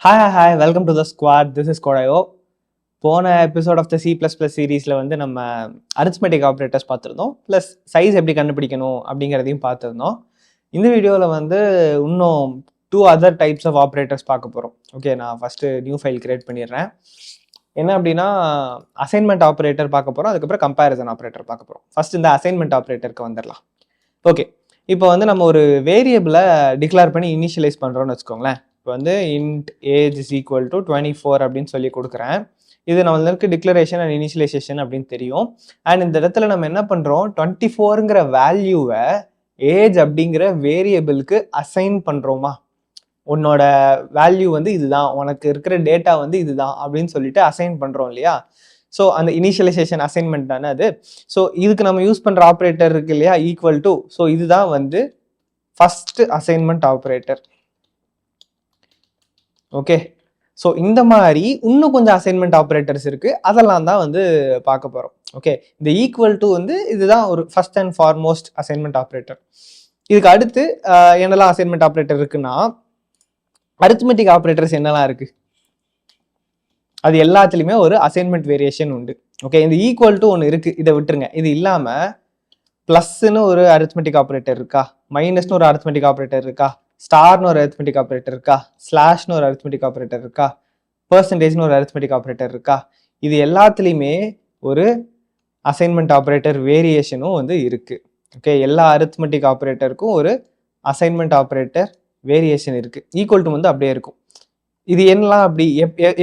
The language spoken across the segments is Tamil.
Hi, welcome to the squad. This is Kodayo. போன எபிசோட் ஆஃப் த C++ சீரீஸில் வந்து நம்ம அரித்மெட்டிக் ஆப்ரேட்டர்ஸ் பார்த்துருந்தோம், ப்ளஸ் சைஸ் எப்படி கண்டுபிடிக்கணும் அப்படிங்கிறதையும் பார்த்துருந்தோம். இந்த வீடியோவில் வந்து இன்னும் 2 other டைப்ஸ் ஆஃப் ஆப்ரேட்டர்ஸ் பார்க்க போகிறோம். ஓகே, நான் ஃபஸ்ட்டு நியூ ஃபைல் கிரியேட் பண்ணிடுறேன். என்ன அப்படின்னா, அசைன்மெண்ட் ஆப்ரேட்டர் பார்க்க போகிறோம், அதுக்கப்புறம் கம்பேரிசன் ஆப்ரேட்டர் பார்க்க போகிறோம். ஃபஸ்ட் இந்த அசைன்மெண்ட் ஆப்ரேட்டருக்கு வந்துடலாம். ஓகே, இப்போ வந்து நம்ம ஒரு வேரியபிளை டிக்ளேர் பண்ணி இனிஷியலைஸ் பண்ணுறோன்னு வச்சுக்கோங்களேன். இப்போ வந்து int age is equal to 24 அப்படின்னு சொல்லி கொடுக்குறேன். இது நம்மளுக்கு டிக்ளரேஷன் அண்ட் இனிஷியலைசேஷன் அப்படின்னு தெரியும். அண்ட் இந்த இடத்துல நம்ம என்ன பண்ணுறோம், 24ங்கிற வேல்யூவை ஏஜ் அப்படிங்கிற வேரியபிளுக்கு அசைன் பண்ணுறோமா. உன்னோட வேல்யூ வந்து இதுதான், உனக்கு இருக்கிற டேட்டா வந்து இதுதான் அப்படின்னு சொல்லிட்டு அசைன் பண்ணுறோம் இல்லையா. ஸோ அந்த இனிஷியலைசேஷன் அசைன்மெண்ட் தானே அது. ஸோ இதுக்கு நம்ம யூஸ் பண்ணுற ஆப்ரேட்டர் இருக்கு இல்லையா, ஈக்குவல் டு. ஸோ இதுதான் வந்து first assignment operator. Okay, so இந்த மாதிரி இன்னும் கொஞ்சம் அசைன்மெண்ட் ஆப்ரேட்டர்ஸ் இருக்குது, அதெல்லாம் தான் வந்து பார்க்க போகிறோம். ஓகே, இந்த ஈக்குவல் டு வந்து இதுதான் ஒரு first and foremost assignment operator. இதுக்கு அடுத்து என்னெல்லாம் அசைன்மெண்ட் ஆப்ரேட்டர் இருக்குன்னா, அரித்மெட்டிக் ஆப்ரேட்டர்ஸ் என்னெல்லாம் இருக்குது, அது எல்லாத்துலேயுமே ஒரு அசைன்மெண்ட் வேரியேஷன் உண்டு. ஓகே, இந்த ஈக்குவல் டு ஒன்று இருக்குது, இதை விட்டுருங்க. இது இல்லாமல் ப்ளஸ்ன்னு ஒரு அரித்மெட்டிக் ஆப்ரேட்டர் இருக்கா, மைனஸ்னு ஒரு அரித்மெட்டிக் ஆப்ரேட்டர் இருக்கா, ஸ்டார்னு ஒரு அரித்மெட்டிக் ஆப்ரேட்டர் இருக்கா, ஸ்லாஷ்னு ஒரு அரித்மெட்டிக் ஆப்ரேட்டர் இருக்கா, பர்சன்டேஜ்னு ஒரு அரித்மெட்டிக் ஆப்ரேட்டர் இருக்கா. இது எல்லாத்துலேயுமே ஒரு அசைன்மெண்ட் ஆப்ரேட்டர் வேரியேஷனும் வந்து இருக்குது. ஓகே, எல்லா அரித்மெட்டிக் ஆப்ரேட்டருக்கும் ஒரு அசைன்மெண்ட் ஆப்ரேட்டர் வேரியேஷன் இருக்குது. ஈக்குவல் டு வந்து அப்படியே இருக்கும். இது என்னலாம் அப்படி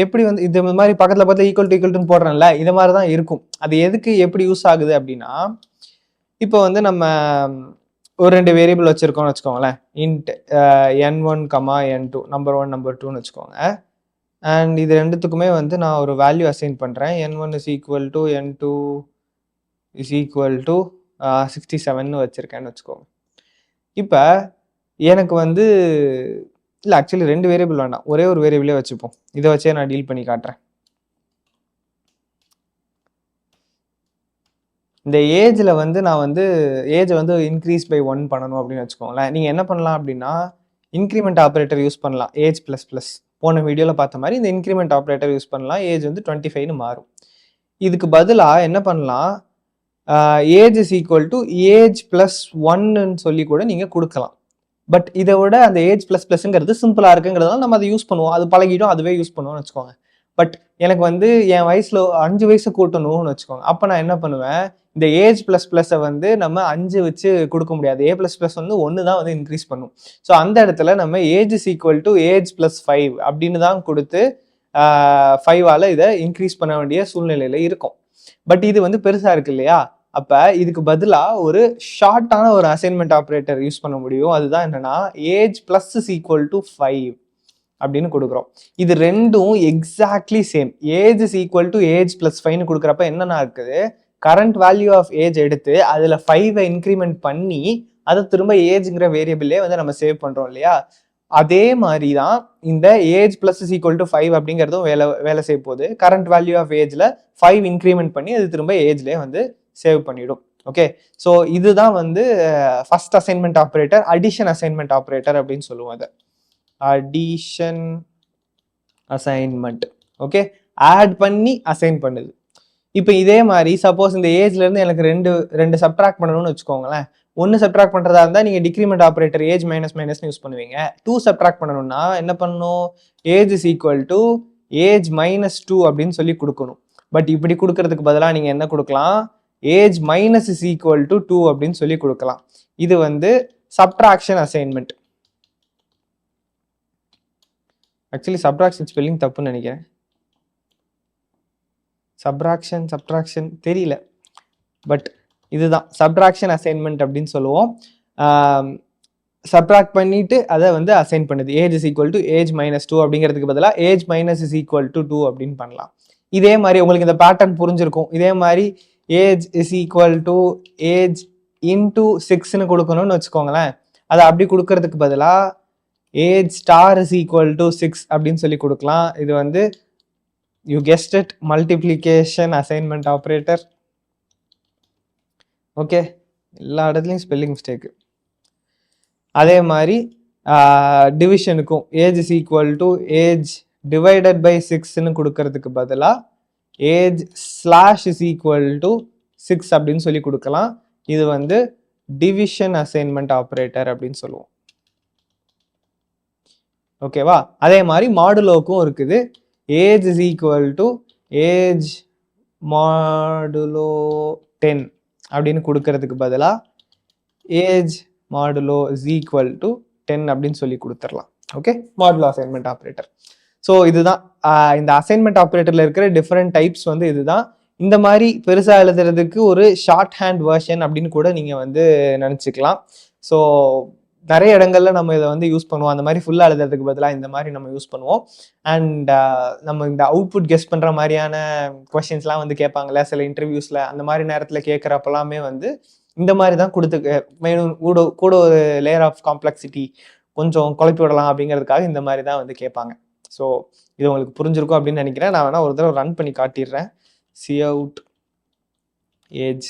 எப்படி வந்து இது மாதிரி பக்கத்தில் பார்த்து ஈக்குவல் டுன்னு போடுறேன்ல, இது மாதிரி தான் இருக்கும். அது எதுக்கு எப்படி யூஸ் ஆகுது அப்படின்னா, இப்போ வந்து நம்ம ஒரு 2 வேரியபிள் வச்சுருக்கோம்னு வச்சுக்கோங்களேன். Int n1, n2, number 1 number 2ன்னு வச்சுக்கோங்க. அண்ட் இது ரெண்டுத்துக்குமே வந்து நான் ஒரு வேல்யூ அசைன் பண்ணுறேன். n1 is equal to n2 is equal to 67ன்னு வச்சுருக்கேன்னு வச்சுக்கோங்க. இப்போ எனக்கு வந்து இல்லை, ஆக்சுவலி 2 வேரியபிள் வேண்டாம், ஒரே ஒரு வேரியபிளே வச்சுப்போம். இதை வச்சே நான் டீல் பண்ணி காட்டுறேன். இந்த ஏஜில் வந்து நான் வந்து ஏஜை வந்து இன்க்ரீஸ் பை 1 பண்ணணும் அப்படின்னு வச்சுக்கோங்களேன். நீங்கள் என்ன பண்ணலாம் அப்படின்னா, இன்க்ரிமெண்ட் ஆப்ரேட்டர் யூஸ் பண்ணலாம். ஏஜ் ப்ளஸ் ப்ளஸ் போன வீடியோவில் பார்த்த மாதிரி இந்த இன்க்ரிமெண்ட் ஆப்ரேட்டர் யூஸ் பண்ணலாம். ஏஜ் வந்து 25ன்னு மாறும். இதுக்கு பதிலாக என்ன பண்ணலாம், age is equal to age plus 1ன்னு சொல்லி கூட நீங்கள் கொடுக்கலாம். பட் இதை விட அந்த ஏஜ் ப்ளஸ் ப்ளஸ்ங்கிறது சிம்பிளாக இருக்குங்கிறதால நம்ம அதை யூஸ் பண்ணுவோம். அது பழகிடும், அதுவே யூஸ் பண்ணுவோம்னு வச்சுக்கோங்க. பட் எனக்கு வந்து என் வயசில் 5 வயசு கூட்டணும்னு வச்சுக்கோங்க. அப்போ நான் என்ன பண்ணுவேன், இந்த ஏஜ் ப்ளஸ் ப்ளஸை வந்து நம்ம 5 வச்சு கொடுக்க முடியாது. ஏ ப்ளஸ் ப்ளஸ் வந்து 1 தான் வந்து இன்க்ரீஸ் பண்ணும். ஸோ அந்த இடத்துல நம்ம age is equal to age plus 5 அப்படின்னு தான் கொடுத்து 5ஆல் இதை இன்க்ரீஸ் பண்ண வேண்டிய சூழ்நிலையில் இருக்கும். பட் இது வந்து பெருசாக இருக்கு இல்லையா, அப்போ இதுக்கு பதிலாக ஒரு ஷார்ட்டான ஒரு அசைன்மெண்ட் ஆப்ரேட்டர் யூஸ் பண்ண முடியும். அதுதான் என்னன்னா, age plus is equal to 5 அப்படின்னு கொடுக்குறோம். இது ரெண்டும் exactly same. Age is equal to age plus 5ன்னு கொடுக்குறப்ப என்னன்னா இருக்குது, கரண்ட் வேல்யூ ஆஃப் ஏஜ் எடுத்து அதில் 5ஐ இன்க்ரிமெண்ட் பண்ணி அதை திரும்ப ஏஜ்ங்கிற வேரியபிளே வந்து நம்ம சேவ் பண்ணுறோம் இல்லையா. அதே மாதிரி தான் இந்த age plus is equal to 5 அப்படிங்கிறதும் வேலை செய்ய போகுது. கரண்ட் வேல்யூ ஆஃப் ஏஜில் 5 இன்க்ரிமெண்ட் பண்ணி அது திரும்ப ஏஜ்லேயே வந்து சேவ் பண்ணிடும். ஓகே, ஸோ இதுதான் வந்து first assignment operator, addition assignment operator அப்படின்னு சொல்லுவோம். அதை அடிஷன் அசைன்மெண்ட். ஓகே, ஆட் பண்ணி அசைன் பண்ணுது. இப்போ இதே மாதிரி சப்போஸ் இந்த ஏஜ்லேருந்து எனக்கு ரெண்டு சப்ட்ராக்ட் பண்ணணும்னு வச்சுக்கோங்களேன். 1 சப்ட்ராக்ட் பண்ணுறதா இருந்தால் நீங்கள் டிக்ரிமெண்ட் ஆப்ரேட்டர் ஏஜ் மைனஸ் மைனஸ்னு யூஸ் பண்ணுவீங்க. 2 சப்ட்ராக்ட் பண்ணணும்னா என்ன பண்ணணும், age is equal to age minus 2 அப்படின்னு சொல்லி கொடுக்கணும். பட் இப்படி கொடுக்கறதுக்கு பதிலாக நீங்கள் என்ன கொடுக்கலாம், age minus is equal to 2 அப்படின்னு சொல்லி கொடுக்கலாம். இது வந்து subtraction assignment. Actually subtraction spelling தப்புன்னு நினைக்கிறேன். சப்ட்ராக்ஷன் தெரியல, பட் இதுதான் சப்ட்ராக்ஷன் அசைன்மெண்ட் அப்படின்னு சொல்லுவோம். சப்ட்ராக்ட் பண்ணிட்டு அதை வந்து அசைன் பண்ணுது. Age is equal to age minus 2 அப்படிங்கிறதுக்கு பதிலாக age minus is equal to 2 அப்படின்னு பண்ணலாம். இதே மாதிரி உங்களுக்கு இந்த பேட்டர்ன் புரிஞ்சிருக்கும். இதே மாதிரி age is equal to age into 6ன்னு கொடுக்கணும்னு வச்சுக்கோங்களேன். அதை அப்படி கொடுக்கறதுக்கு பதிலாக age star is equal to 6 அப்படின்னு சொல்லி கொடுக்கலாம். இது வந்து you guessed it, multiplication assignment operator. Okay, எல்லா இடத்துலையும் ஸ்பெல்லிங் மிஸ்டேக்கு. அதே மாதிரி டிவிஷனுக்கும் age is equal to age divided by 6ன்னு கொடுக்கறதுக்கு பதிலாக age slash is equal to 6 அப்படின்னு சொல்லி கொடுக்கலாம். இது வந்து டிவிஷன் அசைன்மெண்ட் ஆப்ரேட்டர் அப்படின்னு சொல்லுவோம். ஓகேவா? அதே மாதிரி மாடுலோக்கும் இருக்குது. Age is equal to age modulo 10 அப்படின்னு கொடுக்கறதுக்கு பதிலாக age modulo is equal to 10 அப்படின்னு சொல்லி கொடுத்துடலாம். Okay, modulo assignment operator. So இதுதான் இந்த அசைன்மெண்ட் ஆப்ரேட்டர்ல இருக்கிற டிஃப்ரெண்ட் டைப்ஸ் வந்து இதுதான். இந்த மாதிரி பெருசாக எழுதுறதுக்கு ஒரு ஷார்ட் ஹேண்ட் வெர்ஷன் அப்படின்னு கூட நீங்கள் வந்து நினச்சிக்கலாம். ஸோ நிறைய இடங்கள்ல நம்ம இதை வந்து யூஸ் பண்ணுவோம். அந்த மாதிரி ஃபுல்லாக எழுதுறதுக்கு பதிலாக இந்த மாதிரி நம்ம யூஸ் பண்ணுவோம். அண்ட் நம்ம இந்த அவுட்புட் கெஸ் பண்ணுற மாதிரியான கொஸ்டின்ஸ்லாம் வந்து கேட்பாங்கல்ல சில இன்டர்வியூஸில், அந்த மாதிரி நேரத்தில் கேட்குறப்பெல்லாமே வந்து இந்த மாதிரி தான் கொடுத்து மேலும் கூட ஒரு லேயர் ஆஃப் காம்ப்ளெக்சிட்டி கொஞ்சம் குழப்பி விடலாம் அப்படிங்கிறதுக்காக இந்த மாதிரி தான் வந்து கேட்பாங்க. ஸோ இது உங்களுக்கு புரிஞ்சிருக்கும் அப்படின்னு நினைக்கிறேன். நான் வேணா ஒரு தடவை ரன் பண்ணி காட்டிடுறேன். சி அவுட் ஏஜ்,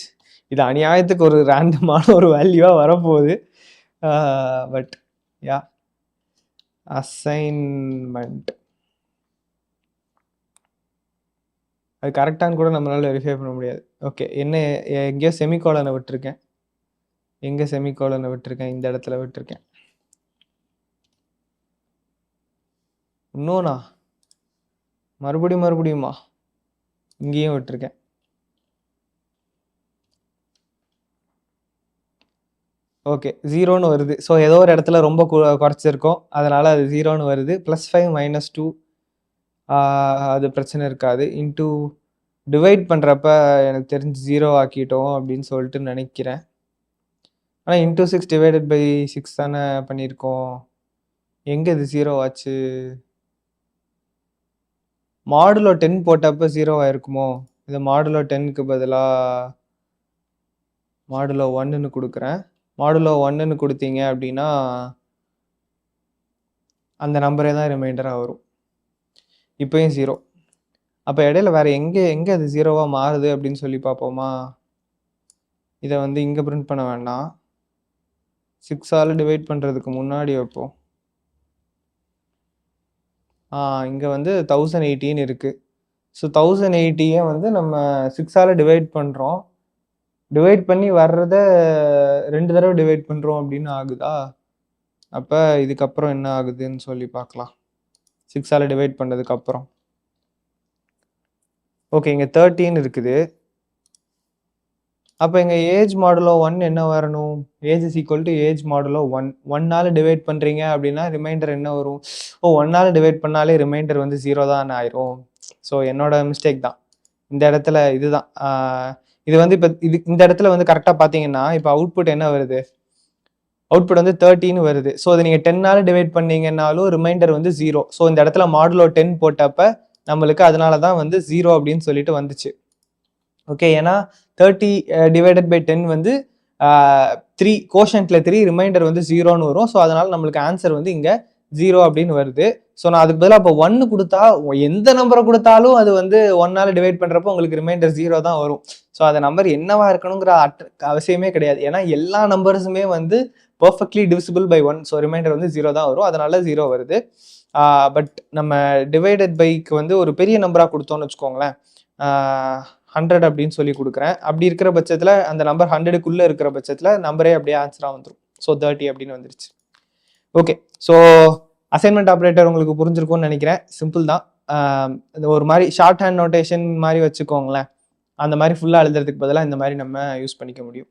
இது அநியாயத்துக்கு ஒரு ரேண்டமான ஒரு வேல்யூவாக வரப்போகுது. பட் யா, அசைன்மெண்ட் அது கரெக்டானு கூட நம்மளால வெரிஃபை பண்ண முடியாது. ஓகே, என்ன எங்கேயோ செமிகோலனை விட்டுருக்கேன். எங்கே செமிகோலனை விட்டுருக்கேன்? இந்த இடத்துல விட்டுருக்கேன். இன்னொன்னா மறுபடியுமா இங்கேயும் விட்டுருக்கேன். ஓகே, 0ன்னு வருது. ஸோ ஏதோ ஒரு இடத்துல ரொம்ப குறைச்சிருக்கோம், அதனால அது 0ன்னு வருது. +5 - 2 அது பிரச்சனை இருக்காது. இன்டூ டிவைட் பண்ணுறப்ப எனக்கு தெரிஞ்சு 0 ஆக்கிட்டோம் அப்படின்னு சொல்லிட்டு நினைக்கிறேன். ஆனால் இன்டூ 6 டிவைடட் பை 6 தானே பண்ணியிருக்கோம். எங்கே இது 0 ஆச்சு? மாடுலோ 10 போட்டப்ப 0 ஆயிருக்குமோ? இது மாடுலோ 10க்கு பதிலாக மாடுலோ 1ன்னு கொடுக்குறேன். மாடுலோ 1ன்னு கொடுத்தீங்க அப்படின்னா அந்த நம்பரே தான் ரிமைண்டராக வரும். இப்போயும் 0. அப்போ இடையில வேற எங்கே அது 0வா மாறுது அப்படின்னு சொல்லி பார்ப்போமா? இதை வந்து இங்கே பிரிண்ட் பண்ண வேண்டாம், 6ஆல் டிவைட் பண்ணுறதுக்கு முன்னாடி வைப்போம். இங்கே வந்து 1080 இருக்குது. ஸோ 1080 வந்து நம்ம 6ஆல் டிவைட் பண்ணுறோம். டிவைட் பண்ணி வர்றத 2 தடவை டிவைட் பண்ணுறோம் அப்படின்னு ஆகுதா? அப்போ இதுக்கப்புறம் என்ன ஆகுதுன்னு சொல்லி பார்க்கலாம். 6ஆல் டிவைட் பண்ணதுக்கப்புறம் ஓகே, இங்கே 13 இருக்குது. அப்போ எங்கள் ஏஜ் மாடுலோ 1 என்ன வரணும்? Age is equal to age modulo 1. 1ஆல் டிவைட் பண்ணுறீங்க அப்படின்னா ரிமைண்டர் என்ன வரும்? 1ஆல் டிவைட் பண்ணாலே ரிமைண்டர் வந்து 0 தான் ஆயிரும். ஸோ என்னோட மிஸ்டேக் தான் இந்த இடத்துல. இதுதான் இது வந்து இப்போ இந்த இடத்துல வந்து கரெக்டாக பார்த்தீங்கன்னா இப்போ அவுட்புட் என்ன வருது? அவுட்புட் வந்து 13 வருது. ஸோ அதை நீங்கள் 10ஆல் டிவைட் பண்ணீங்கன்னாலும் ரிமைண்டர் வந்து 0. ஸோ இந்த இடத்துல மாடுலோ 10 போட்டப்ப நம்மளுக்கு அதனால தான் வந்து 0 அப்படின்னு சொல்லிட்டு வந்துச்சு. ஓகே, ஏன்னா 30 டிவைடட் பை 10 வந்து 3 கோஷன்ட்ல 3 ரிமைண்டர் வந்து 0ன்னு வரும். ஸோ அதனால நம்மளுக்கு ஆன்சர் வந்து இங்கே 0 அப்படின்னு வருது. ஸோ நான் அதுக்கு பதிலாக இப்போ 1 கொடுத்தா எந்த நம்பரை கொடுத்தாலும் அது வந்து 1ஆல் டிவைட் பண்ணுறப்போ உங்களுக்கு ரிமைண்டர் 0 தான் வரும். ஸோ அந்த நம்பர் என்னவா இருக்கணுங்கிற அவசியமே கிடையாது. ஏன்னா எல்லா நம்பர்ஸுமே வந்து perfectly divisible by 1. So remainder வந்து 0 தான் வரும், அதனால 0 வருது. பட் நம்ம டிவைடட் பைக்கு வந்து ஒரு பெரிய நம்பராக கொடுத்தோம்னு வச்சுக்கோங்களேன், 100 அப்படின்னு சொல்லி கொடுக்குறேன். அப்படி இருக்கிற பட்சத்தில் அந்த நம்பர் 100க்குள்ளே இருக்கிற பட்சத்தில் நம்பரே அப்படியே ஆன்சராக வந்துடும். ஸோ 30 அப்படின்னு வந்துருச்சு. ஓகே, ஸோ அசைன்மெண்ட் ஆப்ரேட்டர் உங்களுக்கு புரிஞ்சிருக்கும்னு நினைக்கிறேன். சிம்பிள் தான். இந்த ஒரு மாதிரி ஷார்ட் ஹேண்ட் நோட்டேஷன் மாதிரி வச்சுக்கோங்களேன். அந்த மாதிரி ஃபுல்லாக எழுதுறதுக்கு பதிலாக இந்த மாதிரி நம்ம யூஸ் பண்ணிக்க முடியும்.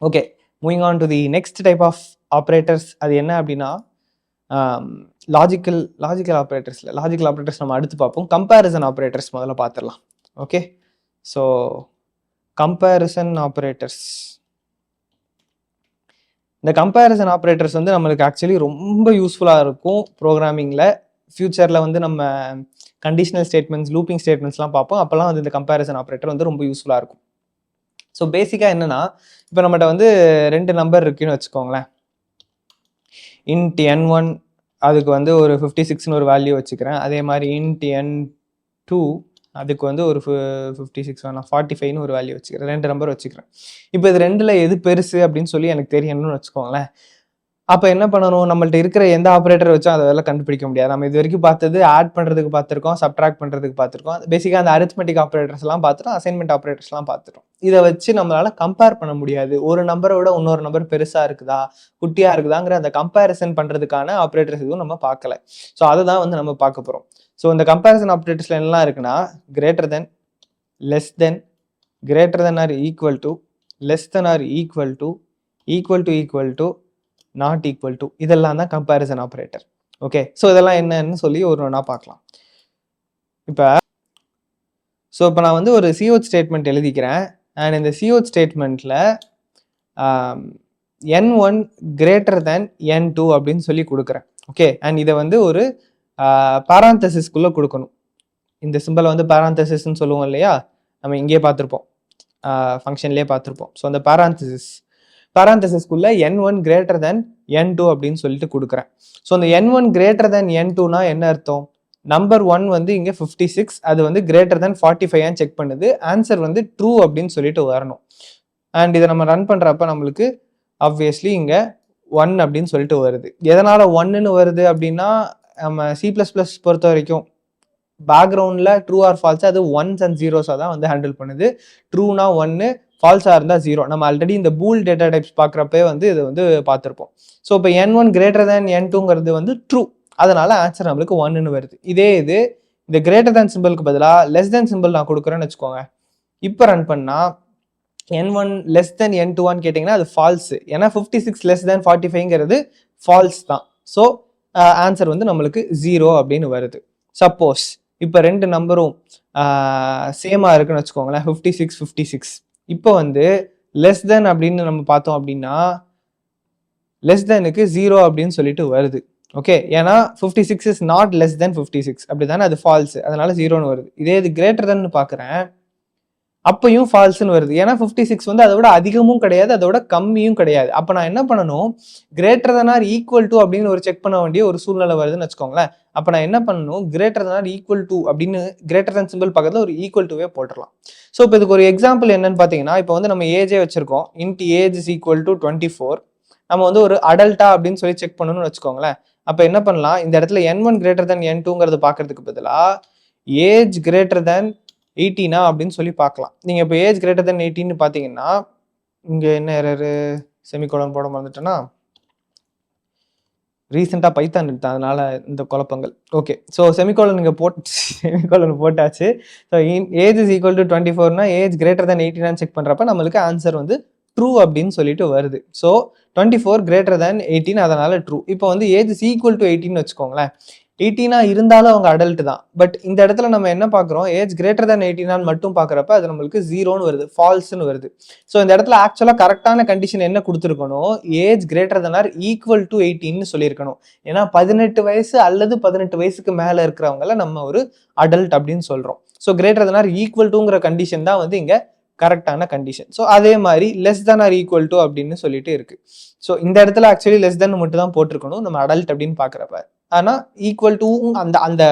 Okay, moving on to the next type of operators. அது என்ன அப்படின்னா லாஜிக்கல் ஆப்ரேட்டர்ஸ் நம்ம அடுத்து பார்ப்போம். கம்பேரிசன் ஆப்ரேட்டர்ஸ் முதல்ல பார்த்துடலாம். Okay, so comparison operators. இந்த கம்பேரிசன் ஆப்ரேட்டர்ஸ் வந்து நம்மளுக்கு ஆக்சுவலி ரொம்ப யூஸ்ஃபுல்லாக இருக்கும் ப்ரோக்ராமிங்கில். ஃபியூச்சரில் வந்து நம்ம கண்டிஷனல் ஸ்டேட்மெண்ட்ஸ், லூப்பிங் ஸ்டேட்மெண்ட்ஸ்லாம் பார்ப்போம். அப்போல்லாம் வந்து இந்த கம்பேரிசன் ஆப்ரேட்டர் வந்து ரொம்ப யூஸ்ஃபுல்லாக இருக்கும். ஸோ பேசிக்காக என்னென்னா, இப்போ நம்மகிட்ட வந்து 2 நம்பர் இருக்குன்னு வச்சுக்கோங்களேன். இன்ட் n1 அதுக்கு வந்து ஒரு 56ன்னு ஒரு வேல்யூ வச்சுக்கிறேன். அதே மாதிரி இன்ட் n2 அதுக்கு வந்து ஒரு 56 வேணாம் 45ன்னு ஒரு வேல்யூ வச்சுக்கிறேன். 2 நம்பர் வச்சுக்கிறேன். இப்போ இது 2ல் எது பெருசு அப்படின்னு சொல்லி எனக்கு தெரியணும்னு வச்சுக்கோங்களேன். அப்ப என்ன பண்ணணும்? நம்மள்ட்ட இருக்கிற எந்த ஆப்பரேட்டர் வச்சும் அதெல்லாம் கண்டுபிடிக்க முடியாது. நம்ம இதுவரைக்கும் பார்த்தது ஆட் பண்றதுக்கு பார்த்திருக்கோம், சப்ட்ராக்ட் பண்றதுக்கு பார்த்திருக்கோம். பேசிக்கா அந்த அரித்மெட்டிக் ஆப்பரேட்டர்ஸ்லாம் பார்த்துட்டோம், அசைன்மென்ட் ஆப்பரேட்டர்ஸ்லாம் பார்த்துட்டோம். இத வச்சு நம்மளால கம்பேர் பண்ண முடியாது. ஒரு நம்பர விட இன்னொரு நம்பர் பெருசா இருக்குதா, குட்டியா இருக்குதாங்கிற அந்த கம்பேரிசன் பண்றதுக்கான ஆப்பரேட்டர்ஸ் எதுவும் நம்ம பார்க்கல. ஸோ அததான் வந்து நம்ம பார்க்க போறோம். ஸோ இந்த கம்பேரிசன் ஆப்பரேட்டர்ஸ்ல என்னலாம் இருக்குன்னா, greater than, less than, greater than or equal to, less than or equal to, equal to, not equal to, இதெல்லாம் தான் கம்பேரிசன் ஆப்பரேட்டர். ஓகே, ஸோ இதெல்லாம் என்னன்னு சொல்லி ஒரு ஒன்றா பார்க்கலாம். இப்போ நான் வந்து ஒரு சிஓஹெச் ஸ்டேட்மெண்ட் எழுதிக்கிறேன். அண்ட் இந்த சிஓஹெச் ஸ்டேட்மெண்ட்ல n1 கிரேட்டர் தேன் n2 அப்படின்னு சொல்லி கொடுக்குறேன். ஓகே, அண்ட் இதை வந்து ஒரு பாராந்தசிஸ்குள்ள கொடுக்கணும். இந்த சிம்பிளை வந்து பாராந்தசிஸ்ன்னு சொல்லுவோம் இல்லையா, நம்ம இங்கே பார்த்துருப்போம், ஃபங்க்ஷன்லேயே பார்த்துருப்போம். ஸோ அந்த பாராந்தசிஸ்குள்ள n1 கிரேட்டர் தேன் n2 அப்படின்னு சொல்லிட்டு கொடுக்குறேன். ஸோ அந்த n1 கிரேட்டர் தேன் n2னா என்ன அர்த்தம்? நம்பர் 1 வந்து இங்கே 56, அது வந்து கிரேட்டர் தேன் 45 செக் பண்ணுது. ஆன்சர் வந்து ட்ரூ அப்படின்னு சொல்லிட்டு வரணும். அண்ட் இதை நம்ம ரன் பண்ணுறப்ப நம்மளுக்கு ஆப்வியஸ்லி இங்கே 1 அப்படின்னு சொல்லிட்டு வருது. எதனால் 1ன்னு வருது அப்படின்னா, நம்ம C++ பொறுத்த வரைக்கும் பேக்ரவுண்டில் ட்ரூ ஆர் ஃபால்ஸ் அது 1s and 0s தான் வந்து ஹேண்டில் பண்ணுது. ட்ரூனா 1, ஃபால்ஸாக இருந்தால் 0. நம்ம ஆல்ரெடி இந்த பூல் டேட்டா டைப்ஸ் பார்க்குறப்பே வந்து இதை வந்து பார்த்துருப்போம். ஸோ இப்போ n1 கிரேட்டர் தேன் n2ங்கிறது வந்து ட்ரூ, அதனால ஆன்சர் நம்மளுக்கு 1ன்னு வருது. இதே இது இந்த கிரேட்டர் தேன் சிம்பிளுக்கு பதிலாக லெஸ் தேன் சிம்பிள் நான் கொடுக்குறேன்னு வச்சுக்கோங்க. இப்போ ரன் பண்ணால் n1 லெஸ் தேன் n2 கேட்டிங்கன்னா அது ஃபால்ஸ். ஏன்னா 56 லெஸ் தேன் 45ங்கிறது ஃபால்ஸ் தான். ஸோ ஆன்சர் வந்து நம்மளுக்கு 0 அப்படின்னு வருது. சப்போஸ் இப்போ ரெண்டு நம்பரும் சேமாக இருக்குன்னு வச்சுக்கோங்களேன், 56. இப்போ வந்து லெஸ் தென் அப்படின்னு நம்ம பார்த்தோம் அப்படின்னா லெஸ் தெனுக்கு 0 அப்படின்னு சொல்லிட்டு வருது. ஓகே, ஏன்னா 56 இஸ் நாட் லெஸ் தென் 56 அப்படி தானே, அது ஃபால்ஸ், அதனால 0ன்னு வருது. இதே இது கிரேட்டர் தென் பார்க்குறேன், அப்பையும் ஃபால்ஸ்ன்னு வருது. ஏன்னா 56 வந்து அதோட அதிகமும் கிடையாது, அதோட கம்மியும் கிடையாது. அப்போ நான் என்ன பண்ணணும்? Greater than or equal to அப்படின்னு ஒரு செக் பண்ண வேண்டிய ஒரு சூழ்நிலை வருதுன்னு வச்சுக்கோங்களேன். அப்போ நான் என்ன பண்ணணும்? Greater than or equal to அப்படின்னு கிரேட்டர் தென் சிம்பிள் பக்கத்தில் ஒரு ஈக்குவல் டுவே போட்டுடலாம். ஸோ இப்போ இதுக்கு ஒரு எக்ஸாம்பிள் என்னன்னு பார்த்தீங்கன்னா, இப்போ வந்து நம்ம ஏஜே வச்சிருக்கோம், int age is equal to 24. நம்ம வந்து ஒரு அடல்ட்டா அப்படின்னு சொல்லி செக் பண்ணணும்னு வச்சுக்கோங்களேன். அப்போ என்ன பண்ணலாம்? இந்த இடத்துல n1 கிரேட்டர் தென் n2ங்கிறது பார்க்கறதுக்கு பதிலாக ஏஜ் கிரேட்டர் தென் 18 அப்படின்னு சொல்லி பார்க்கலாம். நீங்கள் இப்போ ஏஜ் கிரேட்டர் தென் 18 பார்த்தீங்கன்னா, இங்கே என்ன எரரு, செமிகோலன் போட மறந்துட்டேன்னா, ரீசெண்டாக பைத்தான் எடுத்தேன், அதனால இந்த குழப்பங்கள். ஓகே, ஸோ செமிகோலன் இங்கே செமிகோலன் போட்டாச்சு. So age is equal to 24னா ஏஜ் கிரேட்டர் தென் 18 செக் பண்ணுறப்ப நம்மளுக்கு ஆன்சர் வந்து ட்ரூ அப்படின்னு சொல்லிட்டு வருது. ஸோ 24 கிரேட்டர் தென் 18, அதனால ட்ரூ. இப்போ வந்து ஏஜ் இஸ் ஈக்குவல் டு 18 வச்சுக்கோங்களேன். 18 இருந்தாலும் அவங்க அடல்ட் தான். பட் இந்த இடத்துல நம்ம என்ன பார்க்குறோம்? ஏஜ் கிரேட்டர் தென் 18 மட்டும் பார்க்குறப்ப அது நம்மளுக்கு 0ன்னு வருது, ஃபால்ஸ்ன்னு வருது. ஸோ இந்த இடத்துல ஆக்சுவலாக கரெக்டான கண்டிஷன் என்ன கொடுத்துருக்கணும்? Age greater than or equal to 18 சொல்லியிருக்கணும். ஏன்னா 18 வயசு அல்லது 18 வயசுக்கு மேலே இருக்கிறவங்கள நம்ம ஒரு அடல்ட் அப்படின்னு சொல்கிறோம். So greater than or equal டுங்கிற கண்டிஷன் தான் வந்து இங்கே கரெக்டான கண்டிஷன். ஸோ அதே மாதிரி less than or equal to அப்படின்னு சொல்லிட்டு இருக்கு. ஸோ இந்த இடத்துல ஆக்சுவலி லெஸ் தென் மட்டும் தான் போட்டிருக்கணும் நம்ம அடல்ட் அப்படின்னு பார்க்குறப்ப. ஆனால் ஈக்குவல் டு அந்த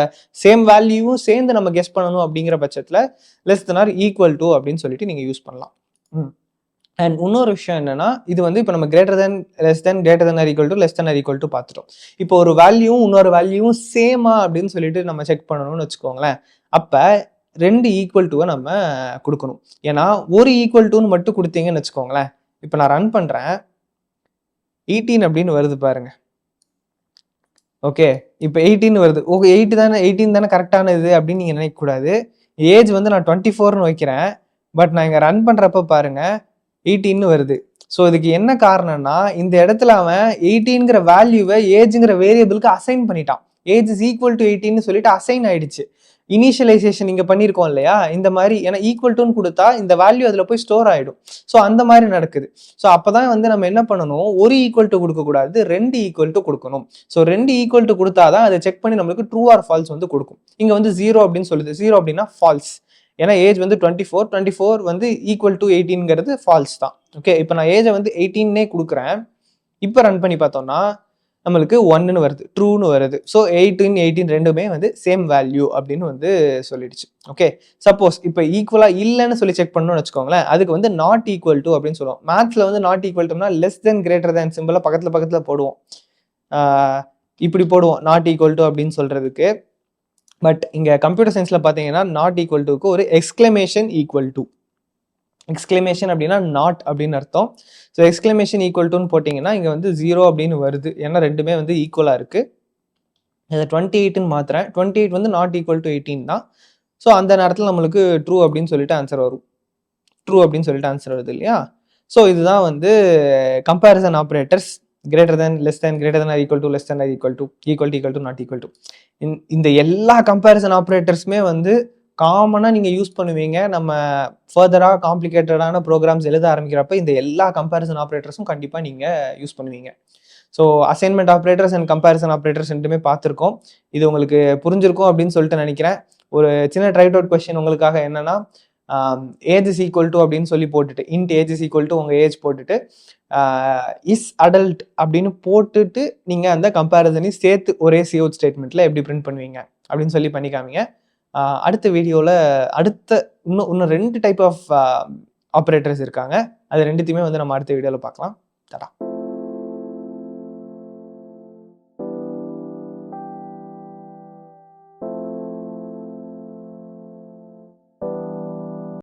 சேம் வேல்யூவும் சேர்ந்து நம்ம கெஸ் பண்ணணும் அப்படிங்கிற பட்சத்தில் less than or equal to அப்படின்னு சொல்லிட்டு நீங்கள் யூஸ் பண்ணலாம். அண்ட் இன்னொரு விஷயம் என்னன்னா, இது வந்து இப்போ நம்ம greater than, less than, greater than or equal to, less than or equal to பார்த்துட்டோம். இப்போ ஒரு வேல்யூவும் இன்னொரு வேல்யூவும் சேமா அப்படின்னு சொல்லிட்டு நம்ம செக் பண்ணணும்னு வச்சுக்கோங்களேன். அப்போ ரெண்டு ஈக்குவல் டுவை நம்ம கொடுக்கணும். ஏன்னா ஒரு ஈக்குவல் டுன்னு மட்டும் கொடுத்தீங்கன்னு வச்சுக்கோங்களேன். இப்போ நான் ரன் பண்ணுறேன், 18 அப்படின்னு வருது பாருங்க. ஓகே, இப்போ 18 வருது. ஓகே, 18 தானே கரெக்டான இது அப்படின்னு நீங்கள் நினைக்கக்கூடாது. ஏஜ் வந்து நான் 24ன்னு வைக்கிறேன், பட் நான் இங்கே ரன் பண்ணுறப்ப பாருங்க 18 வருது. ஸோ இதுக்கு என்ன காரணம்னா, இந்த இடத்துல அவன் 18ங்கிற வேல்யூவை ஏஜ்ங்கிற வேரியபிளுக்கு அசைன் பண்ணிட்டான். ஏஜ் இஸ் ஈக்குவல் டு 18ன்னு சொல்லிட்டு அசைன் ஆயிடுச்சு. இனிஷியலைசேஷன் இங்கே பண்ணியிருக்கோம் இல்லையா, இந்த மாதிரி. ஏன்னா ஈக்குவல் டுன்னு கொடுத்தா இந்த வேல்யூ அதில் போய் ஸ்டோர் ஆகிடும். ஸோ அந்த மாதிரி நடக்குது. ஸோ அப்போ தான் வந்து நம்ம என்ன பண்ணணும்? ஒரு ஈக்குவல் டு கொடுக்கக்கூடாது, ரெண்டு ஈக்குவல் டு கொடுக்கணும். ஸோ ரெண்டு ஈக்குவல் டு கொடுத்தா தான் அதை செக் பண்ணி நம்மளுக்கு ட்ரூ ஆர் ஃபால்ஸ் வந்து கொடுக்கும். இங்கே வந்து 0 அப்படின்னு சொல்லுது. 0 அப்படின்னா ஃபால்ஸ். ஏன்னா ஏஜ் வந்து 24 வந்து ஈக்குவல் டு 18ங்கிறது ஃபால்ஸ் தான். ஓகே, இப்போ நான் ஏஜை வந்து 18னே கொடுக்குறேன். இப்போ ரன் பண்ணி பார்த்தோம்னா நம்மளுக்கு 1ன்னு வருது, ட்ரூன்னு வருது. ஸோ 18, 18 ரெண்டுமே வந்து சேம் வேல்யூ அப்படின்னு வந்து சொல்லிடுச்சு. ஓகே. சப்போஸ் இப்போ ஈக்குவலா இல்லைன்னு சொல்லி செக் பண்ணணும்னு வச்சுக்கோங்களேன், அதுக்கு வந்து நாட் ஈக்குவல் டு அப்படின்னு சொல்லுவோம். மேத்ஸ்ல வந்து நாட் ஈக்குவல் டுனா லெஸ் தென் கிரேட்டர் தேன் சிம்பிளா பக்கத்துல பக்கத்துல போடுவோம். இப்படி போடுவோம் நாட் ஈக்குவல் டு அப்படின்னு சொல்றதுக்கு. பட் இங்க கம்ப்யூட்டர் சயின்ஸ்ல பாத்தீங்கன்னா நாட் ஈக்குவல் டுக்கு ஒரு எக்ஸ்கிளமேஷன் ஈக்குவல் டு. எக்ஸ்கிளமேஷன் அப்படின்னா நாட் அப்படின்னு அர்த்தம். ஸோ எக்ஸ்கிளமேஷன் ஈக்குவல் டுன்னு போட்டிங்கன்னா இங்கே வந்து 0 அப்படின்னு வருது. ஏன்னா ரெண்டுமே வந்து ஈக்குவலாக இருக்குது. இதை 28ன்னு மாற்றுறேன். 28 வந்து நாட் ஈக்குவல் டு 18 தான். ஸோ அந்த நேரத்தில் நம்மளுக்கு ட்ரூ அப்படின்னு சொல்லிட்டு ஆன்சர் வரும். ட்ரூ அப்படின்னு சொல்லிட்டு ஆன்சர் வருது இல்லையா? ஸோ இதுதான் வந்து comparison operators greater than, less than, greater than or equal to, less than or equal to, equal to, not equal to. இந்த எல்லா கம்பேரிசன் ஆப்ரேட்டர்ஸுமே வந்து காமனாக நீங்கள் யூஸ் பண்ணுவீங்க. நம்ம ஃபர்தராக காம்ப்ளிகேட்டடான ப்ரோக்ராம்ஸ் எழுத ஆரம்பிக்கிறப்ப இந்த எல்லா கம்பேரிசன் ஆப்ரேட்டர்ஸும் கண்டிப்பாக நீங்கள் யூஸ் பண்ணுவீங்க. So assignment operators and comparison operators ரெண்டுமே பார்த்துருக்கோம். இது உங்களுக்கு புரிஞ்சிருக்கும் அப்படின்னு சொல்லிட்டு நினைக்கிறேன். ஒரு சின்ன ட்ரைட் அவுட் கொஸ்டின் உங்களுக்காக என்னன்னா, ஏஜ் இஸ் ஈக்குவல் டு அப்படின்னு சொல்லி போட்டுட்டு, int age is equal to உங்கள் ஏஜ் போட்டுட்டு, இஸ் அடல்ட் அப்படின்னு போட்டுட்டு நீங்கள் அந்த கம்பேரிசனையும் சேர்த்து ஒரே சிஅவுட் ஸ்டேட்மெண்ட்டில் எப்படி பிரிண்ட் பண்ணுவீங்க அப்படின்னு சொல்லி பண்ணிக்காமீங்க. அடுத்த வீடியோவில் இன்னும் 2 டைப் ஆஃப் ஆப்ரேட்டர்ஸ் இருக்காங்க. அது ரெண்டுத்தையுமே வந்து நம்ம அடுத்த வீடியோவில் பார்க்கலாம். டாடா.